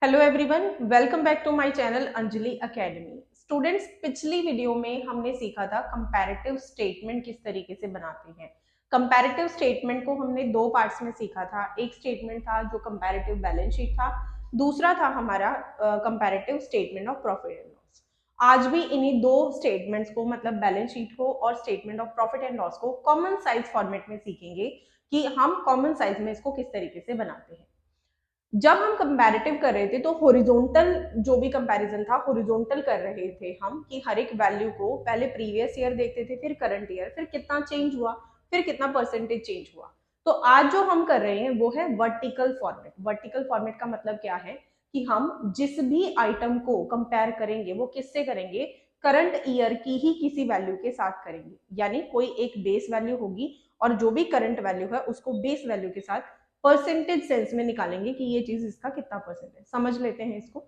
Hello everyone, welcome back to my channel Anjali academy. Students, पिछली video में हमने सीखा था कंपैरेटिव स्टेटमेंट किस तरीके से बनाते हैं। कंपैरेटिव स्टेटमेंट को हमने दो पार्ट्स में सीखा था। एक स्टेटमेंट था जो कंपैरेटिव बैलेंस शीट था, दूसरा था हमारा comparative statement of profit and loss. आज भी इन्हीं दो स्टेटमेंट्स को, मतलब बैलेंस शीट को और statement of profit and loss को कॉमन साइज फॉर्मेट में सीखेंगे कि हम कॉमन साइज में इसको किस तरीके से बनाते हैं। जब हम कंपैरेटिव कर रहे थे तो हॉरिजॉन्टल जो भी कंपैरिजन था, हॉरिजॉन्टल कर रहे थे हम कि हर एक वैल्यू को पहले प्रीवियस ईयर देखते थे, फिर करंट ईयर, फिर कितना चेंज हुआ, फिर कितना परसेंटेज चेंज हुआ। तो आज जो हम कर रहे हैं वो है वर्टिकल फॉर्मेट। वर्टिकल फॉर्मेट का मतलब क्या है कि हम जिस भी आइटम को कंपेयर करेंगे वो किससे करेंगे, करंट ईयर की ही किसी वैल्यू के साथ करेंगे। यानी कोई एक बेस वैल्यू होगी और जो भी करंट वैल्यू है उसको बेस वैल्यू के साथ परसेंटेज सेंस में निकालेंगे कि ये चीज इसका कितना परसेंट है। समझ लेते हैं इसको।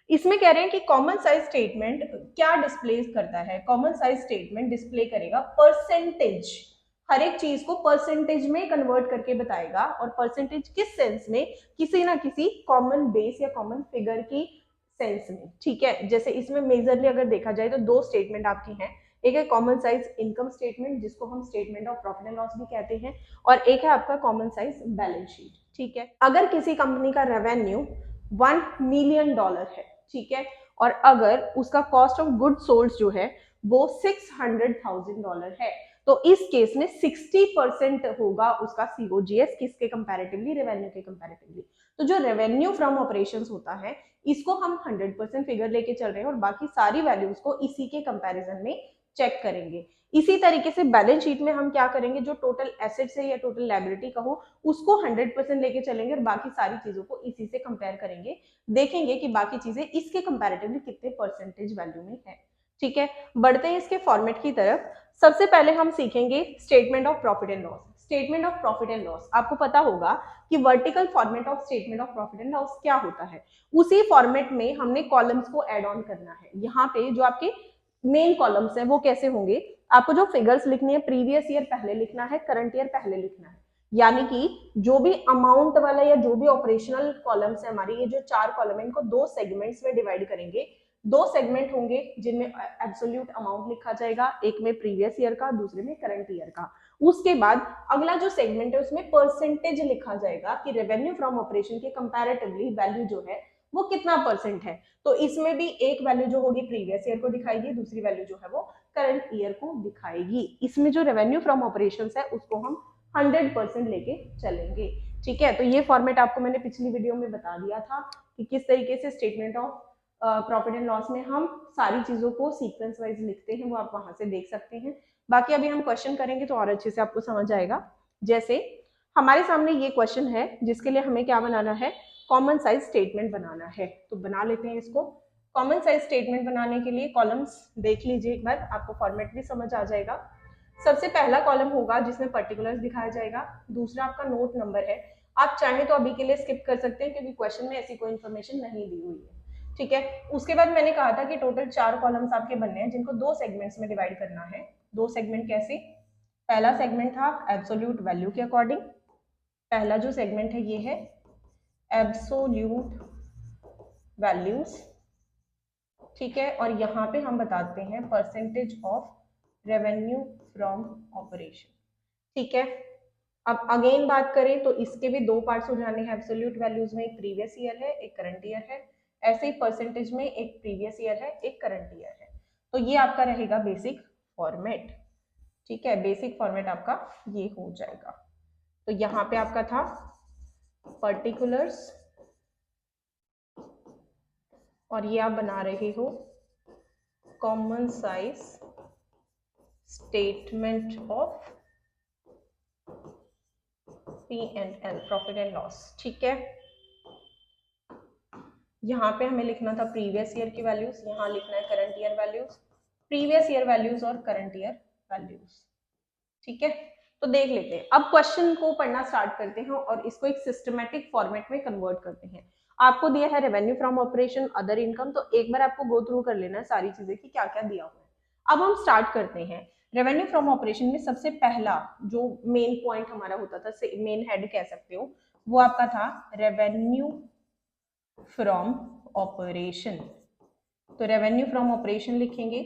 इसमें कह रहे हैं कि कॉमन साइज स्टेटमेंट क्या डिस्प्ले करता है। कॉमन साइज स्टेटमेंट डिस्प्ले करेगा परसेंटेज। हर एक चीज को परसेंटेज में कन्वर्ट करके बताएगा, और परसेंटेज किस सेंस में, किसी ना किसी कॉमन बेस या कॉमन फिगर की सेंस में। ठीक है, जैसे इसमें मेजरली अगर देखा जाए तो दो स्टेटमेंट आपकी हैं। एक है कॉमन साइज इनकम स्टेटमेंट जिसको हम statement of profit and loss भी कहते हैं, और एक है आपका कॉमन साइज बैलेंस शीट। ठीक है, अगर किसी कंपनी का रेवेन्यू $1 मिलियन है, ठीक है, और अगर उसका कॉस्ट ऑफ गुड सोल्ड जो है वो $600,000 है, तो इस केस में 60% होगा उसका सीओजीएस। किसके कंपैरेटिवली? रेवेन्यू के कंपैरेटिवली। तो जो रेवेन्यू फ्रॉम ऑपरेशंस होता है इसको हम 100% फिगर लेके चल रहे हैं और बाकी सारी वैल्यूज को इसी के कंपैरिजन में चेक करेंगे। इसी तरीके से बैलेंस शीट में हम क्या करेंगे, जो टोटल एसेट्स है या टोटल लायबिलिटी का हो उसको 100% लेके चलेंगे और बाकी सारी चीजों को इसी से कंपेयर करेंगे। देखेंगे कि बाकी चीजें इसके कंपैरेटिवली कितने परसेंटेज वैल्यू में है। ठीक है, बढ़ते हैं इसके फॉर्मेट की तरफ। सबसे पहले हम सीखेंगे statement of profit and loss. Statement of profit and loss आपको पता होगा कि vertical format of statement of profit and loss क्या होता है। उसी फॉर्मेट में हमने कॉलम्स को एड ऑन करना है। यहाँ पे जो आपके मेन कॉलम्स हैं वो कैसे होंगे, आपको जो फिगर्स लिखनी है प्रीवियस ईयर पहले लिखना है, करंट ईयर पहले लिखना है। यानी कि जो भी अमाउंट वाला या जो भी ऑपरेशनल कॉलम्स है हमारी, ये जो चार कॉलम है इनको दो सेगमेंट्स में डिवाइड करेंगे। दो सेगमेंट होंगे जिनमें एब्सोल्यूट अमाउंट लिखा जाएगा, एक में प्रीवियस ईयर का, दूसरे में करंट ईयर का। उसके बाद अगला जो सेगमेंट है उसमें परसेंटेज लिखा जाएगा कि रेवेन्यू फ्रॉम ऑपरेशन के कंपैरेटिवली वैल्यू जो है वो कितना परसेंट है। तो इसमें भी एक वैल्यू जो होगी प्रीवियस ईयर को दिखाएगी, दूसरी वैल्यू जो है वो करंट ईयर को दिखाएगी। इसमें जो रेवेन्यू फ्रॉम ऑपरेशंस है उसको हम 100% लेके चलेंगे। ठीक है, तो ये फॉर्मेट आपको मैंने पिछली वीडियो में बता दिया था कि किस तरीके से statement of profit and loss में हम सारी चीजों को सीक्वेंस वाइज लिखते हैं, वो आप वहां से देख सकते हैं। बाकी अभी हम क्वेश्चन करेंगे तो और अच्छे से आपको समझ आएगा। जैसे हमारे सामने ये क्वेश्चन है जिसके लिए हमें क्या बनाना है, कॉमन साइज स्टेटमेंट बनाना है। तो बना लेते हैं इसको। कॉमन साइज स्टेटमेंट बनाने के लिए कॉलम्स देख लीजिए एक बार, आपको फॉर्मेट भी समझ आ जाएगा। सबसे पहला कॉलम होगा जिसमें पर्टिकुलर्स दिखाया जाएगा, दूसरा आपका नोट नंबर है। आप चाहें तो अभी के लिए स्किप कर सकते हैं क्योंकि क्वेश्चन में ऐसी कोई इन्फॉर्मेशन नहीं दी हुई है। ठीक है, उसके बाद मैंने कहा था कि टोटल चार कॉलम्स आपके बनने हैं जिनको दो सेगमेंट्स में डिवाइड करना है। दो सेगमेंट कैसे? पहला सेगमेंट था एब्सोल्यूट वैल्यू के अकॉर्डिंग। पहला जो सेगमेंट है ये है एब्सोल्यूट वैल्यूज। ठीक है, और यहाँ पे हम बताते हैं percentage of revenue from operation. ठीक है, अब अगेन बात करें तो इसके भी दो पार्ट्स हो जाने हैं। एब्सोल्यूट वैल्यूज में एक प्रीवियस ईयर है, एक करंट ईयर है। ऐसे ही परसेंटेज में एक प्रीवियस ईयर है, एक करंट ईयर है। तो ये आपका रहेगा बेसिक फॉर्मेट। ठीक है, बेसिक फॉर्मेट आपका ये हो जाएगा। तो यहाँ पे आपका था पर्टिकुलर्स और ये आप बना रहे हो common size statement of P and L, profit and loss. ठीक है, यहाँ पे हमें लिखना था प्रीवियस ईयर की वैल्यूज, यहाँ लिखना है current year values, previous year values और करंट ईयर वैल्यूज। ठीक है, तो देख लेते हैं। अब क्वेश्चन को पढ़ना स्टार्ट करते हैं और इसको एक सिस्टमैटिक फॉर्मेट में कन्वर्ट करते हैं। आपको दिया है revenue from operation, other income, तो एक बार आपको गो थ्रू कर लेना है सारी चीजें कि क्या क्या दिया हुआ है। अब हम स्टार्ट करते हैं। रेवेन्यू फ्रॉम ऑपरेशन में सबसे पहला जो मेन पॉइंट हमारा होता था, मेन हेड कह सकते हो, वो आपका था रेवेन्यू फ्रॉम ऑपरेशन, तो रेवेन्यू फ्रॉम ऑपरेशन लिखेंगे।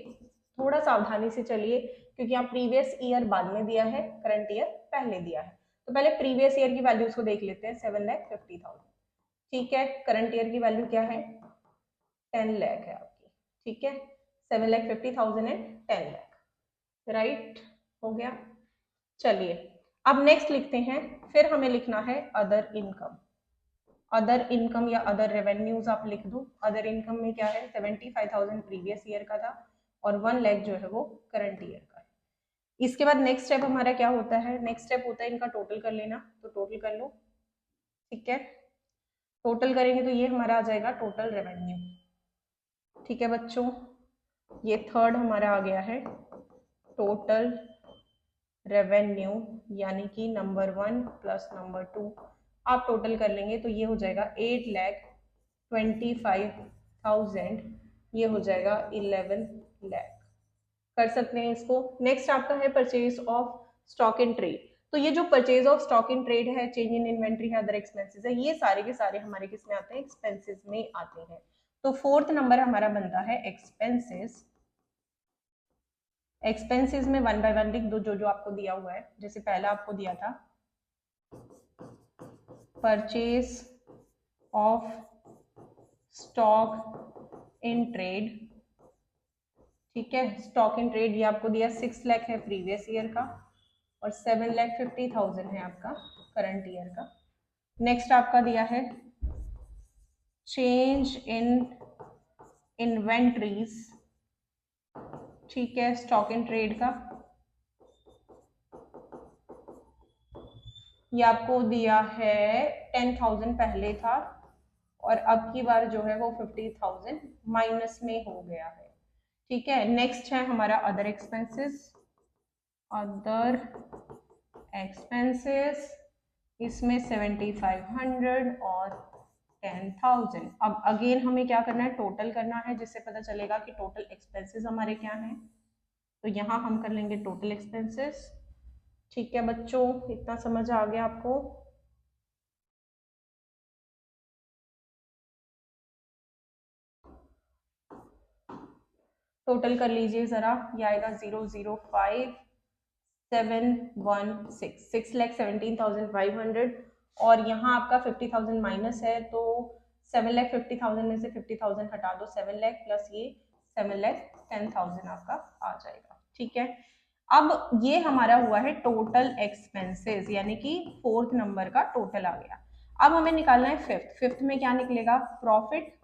थोड़ा सावधानी से चलिए क्योंकि यहाँ प्रीवियस ईयर बाद में दिया है, करंट ईयर पहले दिया है। तो पहले प्रीवियस ईयर की वैल्यूज को देख लेते हैं। 7,50,000, ठीक है। करंट ईयर की वैल्यू क्या है? 10 लाख है आपकी, ठीक है। 7,50,000 एंड 10 लाख, राइट, हो गया। चलिए अब नेक्स्ट लिखते हैं। फिर हमें लिखना है अदर इनकम। अदर इनकम या अदर रेवेन्यूज आप लिख दो। अदर इनकम में क्या है? 75,000 प्रीवियस ईयर का था और 1 लाख जो है वो करंट ईयर का है। इसके बाद नेक्स्ट स्टेप हमारा क्या होता है? नेक्स्ट स्टेप होता है इनका टोटल कर लेना। तो टोटल कर लो, ठीक है। टोटल करेंगे तो ये हमारा आ जाएगा टोटल रेवेन्यू, ठीक है बच्चों। ये थर्ड हमारा आ गया है टोटल रेवेन्यू, यानी कि नंबर 1 प्लस नंबर 2 आप टोटल कर लेंगे तो ये हो जाएगा 8,25,000, ये हो जाएगा 11 लाख। कर सकते हैं इसको। नेक्स्ट आपका है purchase of stock in trade. तो ये जो purchase of stock in trade है, चेंज इन इन्वेंट्री है, अदर एक्सपेंसेस है, ये सारे के सारे हमारे किस में आते हैं? एक्सपेंसेस में आते हैं। तो फोर्थ नंबर हमारा बनता है एक्सपेंसेस। एक्सपेंसेस में 1 बाय 1 लिख दो जो जो आपको दिया हुआ है। जैसे पहला आपको दिया था purchase of stock in trade, ठीक है। स्टॉक इन ट्रेड ये आपको दिया 6 लाख है प्रीवियस ईयर का और 7,50,000 है आपका करंट ईयर का। नेक्स्ट आपका दिया है चेंज इन इन्वेंट्रीज, ठीक है, स्टॉक इन ट्रेड का। ये आपको दिया है 10,000 पहले था और अब की बार जो है वो 50,000 माइनस में हो गया है, ठीक है। नेक्स्ट है हमारा अदर एक्सपेंसेस। अदर एक्सपेंसेस इसमें 7,500 और 10,000। अब अगेन हमें क्या करना है? टोटल करना है, जिससे पता चलेगा कि टोटल एक्सपेंसेस हमारे क्या हैं। तो यहाँ हम कर लेंगे टोटल एक्सपेंसेस, ठीक है बच्चों। इतना समझ आ गया आपको? टोटल कर लीजिए जरा। ये आएगा 0,05,716, 6,17,500 और यहाँ आपका 50,000 माइनस है तो 7,50,000 में से 50,000 हटा दो, 7 लाख प्लस ये 7,10,000 आपका आ जाएगा, ठीक है। अब ये हमारा हुआ है टोटल एक्सपेंसेस, यानी कि फोर्थ नंबर का टोटल आ गया। अब हमें निकालना है फिफ्थ। फिफ्थ में क्या निकलेगा? प्रॉफिट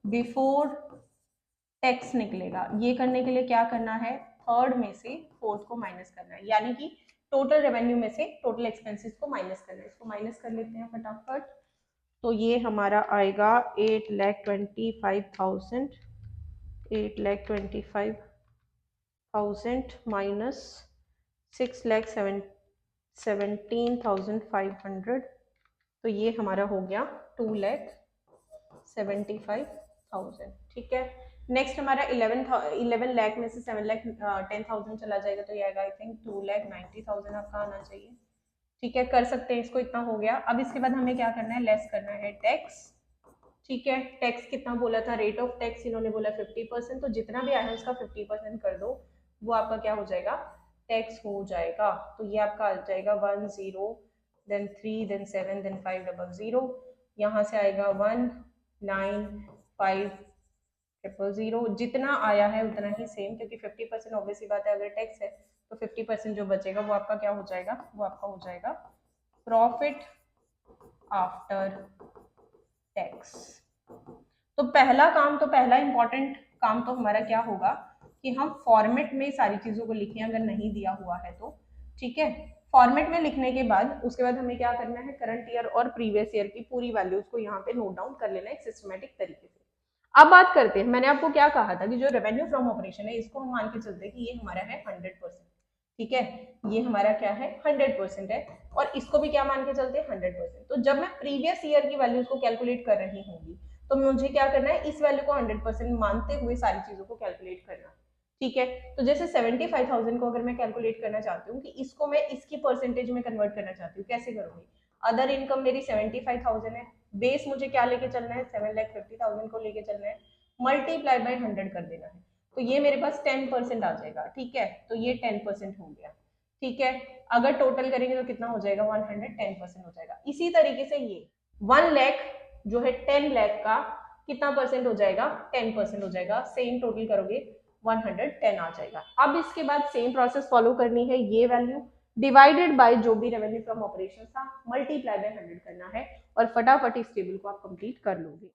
बिफोर टैक्स निकलेगा। ये करने के लिए क्या करना है? थर्ड में से फोर्थ को माइनस करना है, यानी कि टोटल रेवेन्यू में से टोटल एक्सपेंसेस को माइनस करना है। इसको माइनस कर लेते हैं फटाफट। तो ये हमारा आएगा 8,25,000, 8,25,000 माइनस 6,17,500, तो ये हमारा हो गया 2,75,000, ठीक है। नेक्स्ट हमारा 11 लाख में से 7,10,000 चला जाएगा तो ये आएगा आई थिंक 2,90,000 आपका आना चाहिए, ठीक है। कर सकते हैं इसको, इतना हो गया। अब इसके बाद हमें क्या करना है? लेस करना है टैक्स, ठीक है। टैक्स कितना बोला था? रेट ऑफ टैक्स इन्होंने बोला 50%, तो जितना भी आया है उसका 50% कर दो, वो आपका क्या हो जाएगा? टैक्स हो जाएगा। तो ये आपका आ जाएगा 10, देन 3, देन 7, देन 500, यहाँ से आएगा 1,9,5,000। जितना आया है उतना ही सेम, क्योंकि 50% ऑब्वियसली बात है, अगर टैक्स है तो 50% जो बचेगा वो आपका क्या हो जाएगा? वो आपका हो जाएगा प्रॉफिट आफ्टर टैक्स। तो पहला काम, तो पहला इंपॉर्टेंट काम तो हमारा क्या होगा कि हम फॉर्मेट में सारी चीजों को लिखें, अगर नहीं दिया हुआ है तो, ठीक है। फॉर्मेट में लिखने के बाद उसके बाद हमें क्या करना है? करंट ईयर और प्रीवियस ईयर की पूरी वैल्यूज को यहाँ पे नोट डाउन कर लेना है एक सिस्टमेटिक तरीके से। अब बात करते हैं, मैंने आपको क्या कहा था कि जो रेवेन्यू फ्रॉम ऑपरेशन है इसको हम मान के चलते हैं कि ये हमारा है 100%, ठीक है। ये हमारा क्या है? 100% है। और इसको भी क्या मान के चलते हैं? 100%। तो जब मैं प्रीवियस ईयर की वैल्यूज को कैलकुलेट कर रही होंगी तो मुझे क्या करना है? इस वैल्यू को 100% मानते हुए सारी चीजों को कैलकुलेट करना, ठीक है। तो जैसे 75,000 को अगर मैं कैलकुलेट करना चाहती हूँ कि इसको मैं इसकी परसेंटेज में कन्वर्ट करना चाहती हूँ, कैसे करूंगी? अदर इनकम मेरी 75,000 है, बेस मुझे क्या लेके चलना है, 7,50,000 को लेके चलना है, मल्टीप्लाई बाय 100 कर देना है, तो ये मेरे पास 10% आ जाएगा। ठीक है, तो ये 10% हो गया। ठीक है, अगर टोटल करेंगे तो कितना हो जाएगा, 110% हो जाएगा। इसी तरीके से ये 1 लाख जो है 10 लाख का कितना परसेंट हो जाएगा, 10% हो जाएगा। सेम टोटल करोगे 110 आ जाएगा। अब इसके बाद सेम प्रोसेस फॉलो करनी है, ये वैल्यू डिवाइडेड बाय जो भी रेवेन्यू फ्रॉम ऑपरेशन था, मल्टीप्लाई बाय 100 करना है, और फटाफट इस टेबल को आप कंप्लीट कर लोगे।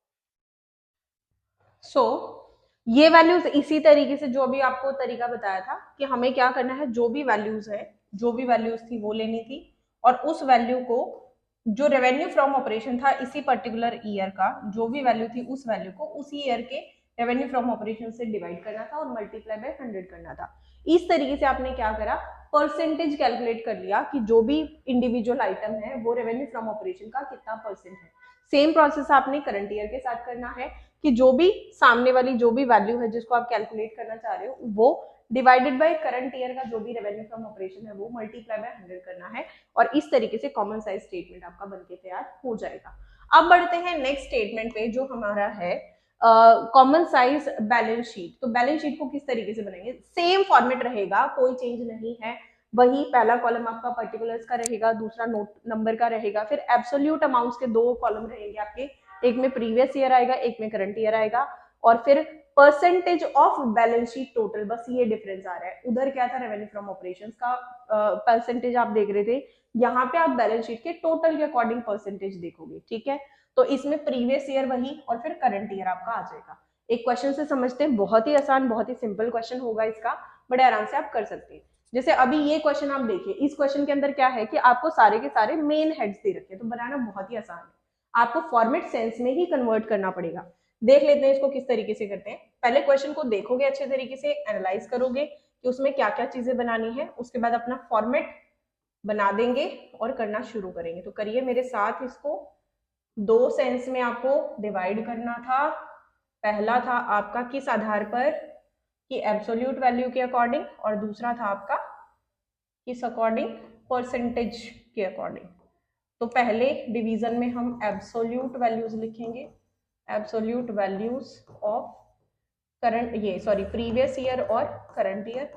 सो ये वैल्यूज इसी तरीके से जो अभी आपको तरीका बताया था कि हमें क्या करना है, जो भी वैल्यूज है, जो भी वैल्यूज थी वो लेनी थी, और उस वैल्यू को जो रेवेन्यू फ्रॉम ऑपरेशन था इसी पर्टिकुलर ईयर का, जो भी वैल्यू थी उस वैल्यू को उसी ईयर के रेवेन्यू फ्रॉम ऑपरेशन से डिवाइड करना था और मल्टीप्लाई बाय 100 करना था। इस तरीके से आपने क्या करा, परसेंटेज कैलकुलेट कर लिया कि जो भी इंडिविजुअल आइटम है वो रेवेन्यू फ्रॉम ऑपरेशन का कितना परसेंट है। सेम प्रोसेस आपने करंट ईयर के साथ करना है कि जो भी सामने वाली जो भी वैल्यू है जिसको आप कैलकुलेट करना चाह रहे हो वो डिवाइडेड बाय करंट ईयर का जो भी रेवेन्यू फ्रॉम ऑपरेशन है वो मल्टीप्लाई बाय 100 करना है, और इस तरीके से कॉमन साइज स्टेटमेंट आपका बनके तैयार हो जाएगा। अब बढ़ते हैं नेक्स्ट स्टेटमेंट पे जो हमारा है कॉमन साइज बैलेंस शीट। तो बैलेंस शीट को किस तरीके से बनाएंगे, सेम फॉर्मेट रहेगा, कोई चेंज नहीं है, वही पहला कॉलम आपका पर्टिकुलर्स का रहेगा, दूसरा नोट नंबर का रहेगा, फिर एब्सोल्यूट अमाउंट्स के 2 कॉलम रहेंगे आपके, एक में प्रीवियस ईयर आएगा, एक में करंट ईयर आएगा, और फिर percentage of balance sheet total, बस ये डिफरेंस आ रहा है। उधर क्या था, रेवेन्यू फ्रॉम ऑपरेशंस का परसेंटेज आप देख रहे थे, यहाँ पे आप बैलेंस शीट के टोटल के अकॉर्डिंग परसेंटेज देखोगे। ठीक है, तो इसमें प्रीवियस ईयर वही और फिर करंट ईयर आपका आ जाएगा। एक क्वेश्चन से समझते हैं, बहुत ही आसान, बहुत ही सिंपल क्वेश्चन होगा इसका, बड़े आराम से आप कर सकते हैं। जैसे अभी ये क्वेश्चन आप देखिए, इस क्वेश्चन के अंदर क्या है कि आपको सारे के सारे मेन हेड्स दे रखे हैं, तो बनाना बहुत ही आसान है, आपको फॉर्मेट सेंस में ही कन्वर्ट करना पड़ेगा। देख लेते हैं इसको किस तरीके से करते हैं। पहले क्वेश्चन को देखोगे, अच्छे तरीके से एनालाइज करोगे कि उसमें क्या क्या चीजें बनानी है, उसके बाद अपना फॉर्मेट बना देंगे और करना शुरू करेंगे। तो करिए मेरे साथ इसको। 2 सेंस में आपको डिवाइड करना था। पहला था आपका किस आधार पर, कि एब्सोल्यूट वैल्यू के अकॉर्डिंग, और दूसरा था आपका किस अकॉर्डिंग, परसेंटेज के अकॉर्डिंग। तो पहले डिवीजन में हम एब्सोल्यूट वैल्यूज लिखेंगे, एब्सोल्यूट वैल्यूज ऑफ करंट, ये सॉरी प्रीवियस ईयर और करंट ईयर।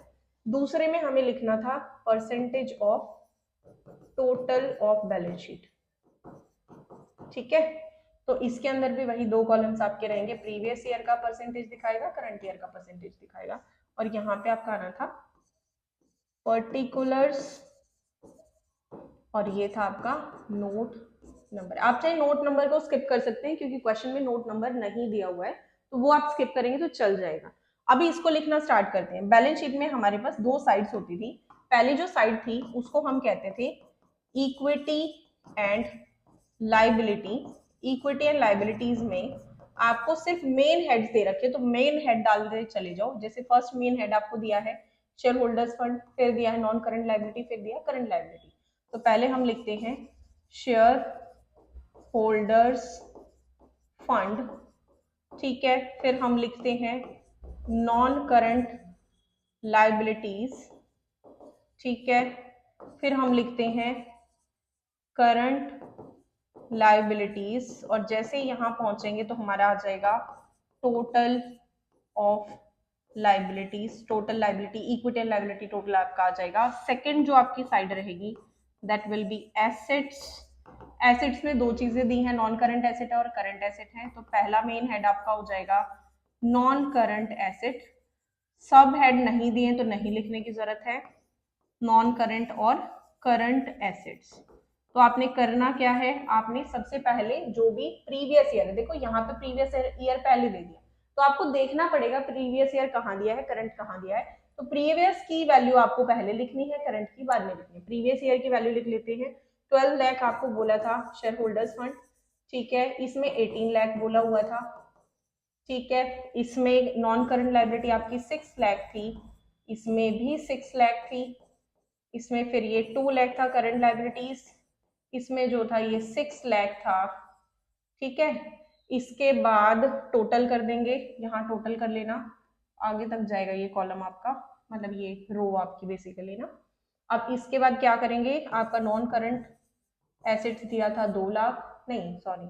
दूसरे में हमें लिखना था percentage of total of balance sheet. ठीक है, तो इसके अंदर भी वही 2 कॉलम्स आपके रहेंगे, प्रीवियस ईयर का परसेंटेज दिखाएगा, करंट ईयर का परसेंटेज दिखाएगा, और यहाँ पे आपका आना था पर्टिकुलर्स, और ये था आपका नोट नंबर। आप चाहे नोट नंबर को स्किप कर सकते हैं क्योंकि क्वेश्चन में नोट नंबर नहीं दिया हुआ है, तो वो आप स्किप करेंगे तो चल जाएगा। अभी इसको लिखना स्टार्ट करते हैं। बैलेंस शीट में हमारे पास 2 साइड्स होती थी। पहली जो साइड थी उसको हम कहते थे equity and liability. Equity and liabilities में आपको सिर्फ मेन हेड्स दे रखे, तो मेन हेड डाल दे चले जाओ। जैसे फर्स्ट मेन हेड आपको दिया है शेयर होल्डर्स फंड, फिर दिया है नॉन करंट लाइबिलिटी, फिर दिया करंट लाइबिलिटी। तो पहले हम लिखते हैं शेयर होल्डर्स फंड, ठीक है, फिर हम लिखते हैं नॉन करंट लाइबिलिटीज, ठीक है, फिर हम लिखते हैं करंट लाइबिलिटीज, और जैसे यहाँ पहुंचेंगे तो हमारा आ जाएगा total of liabilities, total liability, equity and liability total आपका आ जाएगा। सेकंड जो आपकी साइड रहेगी that will be assets. Assets में 2 चीजें दी हैं, नॉन करंट एसेट और करंट एसेट है, तो पहला मेन हेड आपका हो जाएगा नॉन करंट एसेट। सब हेड नहीं दिए तो नहीं लिखने की जरूरत है, नॉन करंट और करंट एसेट्स। तो आपने करना क्या है, आपने सबसे पहले जो भी प्रीवियस ईयर है, देखो यहाँ पे प्रीवियस ईयर पहले दे दिया, तो आपको देखना पड़ेगा प्रीवियस ईयर कहाँ दिया है, करंट कहाँ दिया है। तो प्रीवियस की वैल्यू आपको पहले लिखनी है, करंट की बाद में लिखनी है। प्रीवियस ईयर की वैल्यू लिख लेते हैं। 12 लाख आपको बोला था शेयर होल्डर्स फंड, ठीक है, इसमें 18 लाख बोला हुआ था, ठीक है, इसमें नॉन करंट लाइबिलिटी आपकी 6 लाख थी, इसमें भी 6 लाख थी, इसमें फिर ये 2 लाख था करंट लाइबिलिटीज, इसमें जो था ये 6 लाख था, ठीक है। इसके बाद टोटल कर देंगे, यहाँ टोटल कर लेना, आगे तक जाएगा ये कॉलम आपका, मतलब ये रो आपकी बेसिकली ना। अब इसके बाद क्या करेंगे, आपका नॉन करंट एसेट्स दिया था 2 लाख, नहीं सॉरी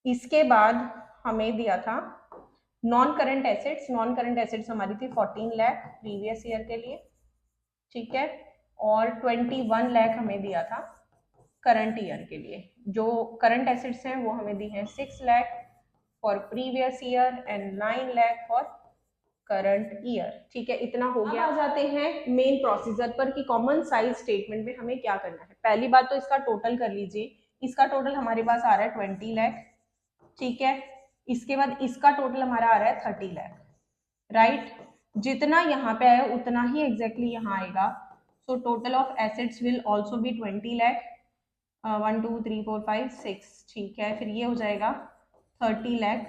इसके बाद हमें दिया था non current assets. Non current assets हमारी थी 14 लाख प्रीवियस ईयर के लिए, ठीक है, और 21 लाख हमें दिया था करंट ईयर के लिए। जो करंट एसेट्स हैं वो हमें दी हैं 6 lakh for previous year and 9 lakh for current year, ठीक है, इतना हो गया। अब आ जाते हैं मेन प्रोसीजर पर कि कॉमन साइज स्टेटमेंट में हमें क्या करना है। पहली बात तो इसका टोटल कर लीजिए। इसका टोटल हमारे पास आ रहा है 20 लाख, ठीक है। इसके बाद इसका टोटल हमारा आ रहा है 30 लाख, राइट। जितना यहाँ पे आया उतना ही एग्जैक्टली यहाँ आएगा। So total of assets will also be 20 lakh. 1 2 3 4 5 6, ठीक है। फिर ये हो जाएगा 30 लाख,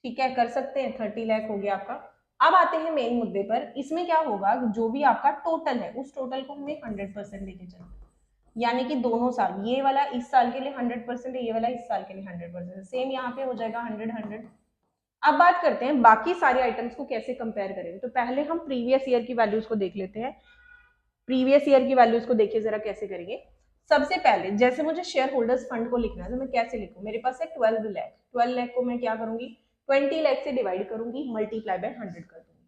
ठीक है, कर सकते हैं। 30 लाख हो गया आपका। अब आते हैं मेन मुद्दे पर। इसमें क्या होगा, जो भी आपका टोटल है उस टोटल को हमें 100% लेके चलना है। यानी कि दोनों साल, ये वाला इस साल के लिए 100% है, ये वाला इस साल के लिए 100%। सेम यहाँ पे हो जाएगा 100-100। अब बात करते हैं बाकी सारे आइटम्स को कैसे कंपेयर करेंगे। तो पहले हम प्रीवियस ईयर की वैल्यूज को देख लेते हैं। प्रीवियस ईयर की वैल्यूज को देखिए जरा कैसे करेंगे। सबसे पहले जैसे मुझे शेयर होल्डर्स फंड को लिखना है तो मैं कैसे लिखूं। मेरे पास है 12 लाख। 12 लाख को मैं क्या करूंगी, 20 लाख से डिवाइड करूंगी, मल्टीप्लाई बाय 100 कर दूंगी।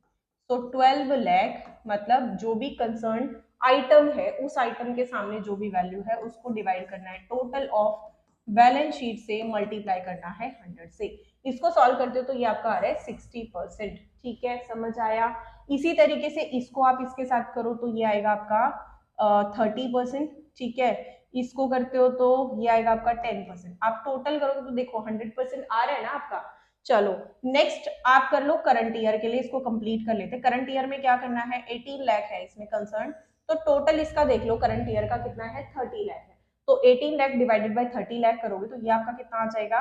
तो 12 लाख मतलब जो भी कंसर्न आइटम है उस आइटम के सामने जो भी वैल्यू है उसको डिवाइड करना है टोटल ऑफ बैलेंस शीट से, मल्टीप्लाई करना है 100 से। इसको सॉल्व करते हो तो ये आपका आ रहा है 60%, ठीक है, समझ आया। इसी तरीके से इसको आप इसके साथ करो तो ये आएगा आपका 30%, ठीक है। इसको करते हो तो ये आएगा आपका 10%। आप टोटल करोगे तो देखो 100% आ रहा है ना आपका। चलो नेक्स्ट आप कर लो करंट ईयर के लिए, इसको कंप्लीट कर लेते हैं। करंट ईयर में क्या करना है, 18 लाख है इसमें कंसर्न, तो टोटल इसका देख लो करंट ईयर का कितना है, 30 लाख है। तो 18 लाख डिवाइडेड बाय 30 लाख करोगे तो ये आपका कितना आ जाएगा,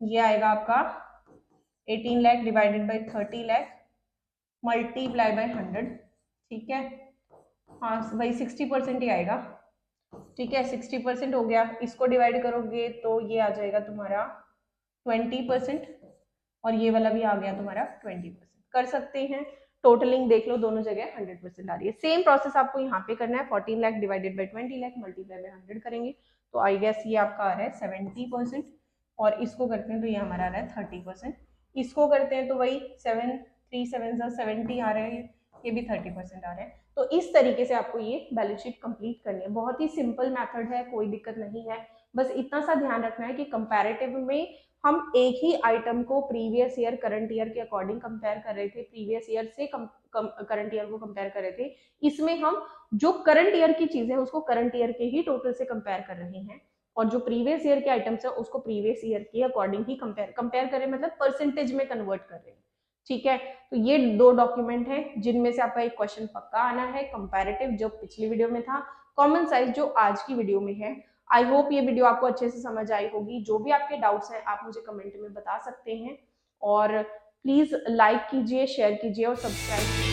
ये आएगा आपका 18 lakh divided by 30 lakh multiply by 100, ठीक है। हाँ वही 60% ही आएगा, ठीक है। 60% हो गया। इसको डिवाइड करोगे तो ये आ जाएगा तुम्हारा 20% और ये वाला भी आ गया तुम्हारा 20%। कर सकते हैं, टोटलिंग देख लो दोनों जगह 100% आ रही है। सेम प्रोसेस आपको यहाँ पे करना है। 14 lakh divided by 20 lakh multiply by 100 करेंगे तो आई गेस ये आपका आ रहा है 70%। और इसको करते हैं तो ये हमारा आ रहा है 30%। इसको करते हैं तो वही 7 3 7 70 आ रहे हैं, ये भी 30% आ रहे हैं। तो इस तरीके से आपको ये बैलेंस शीट कंप्लीट करनी है। बहुत ही सिंपल मेथड है, कोई दिक्कत नहीं है। बस इतना सा ध्यान रखना है कि कंपैरेटिव में हम एक ही आइटम को प्रीवियस ईयर करंट ईयर के अकॉर्डिंग कंपेयर कर रहे थे, प्रीवियस ईयर से करंट ईयर को कंपेयर कर रहे थे। इसमें हम जो करंट ईयर की चीजें उसको करंट ईयर के ही टोटल से कंपेयर कर रहे हैं और जो प्रीवियस ईयर के आइटम्स है उसको प्रीवियस ईयर के अकॉर्डिंग ही कंपेयर करें, मतलब परसेंटेज में कन्वर्ट कर रहे हैं, ठीक है। तो ये दो डॉक्यूमेंट हैं जिनमें से आपका एक क्वेश्चन पक्का आना है। कंपैरेटिव जो पिछली वीडियो में था, कॉमन साइज जो आज की वीडियो में है। आई होप ये वीडियो आपको अच्छे से समझ आई होगी। जो भी आपके डाउट्स हैं आप मुझे कमेंट में बता सकते हैं और प्लीज लाइक कीजिए, शेयर कीजिए और सब्सक्राइब कीजिए।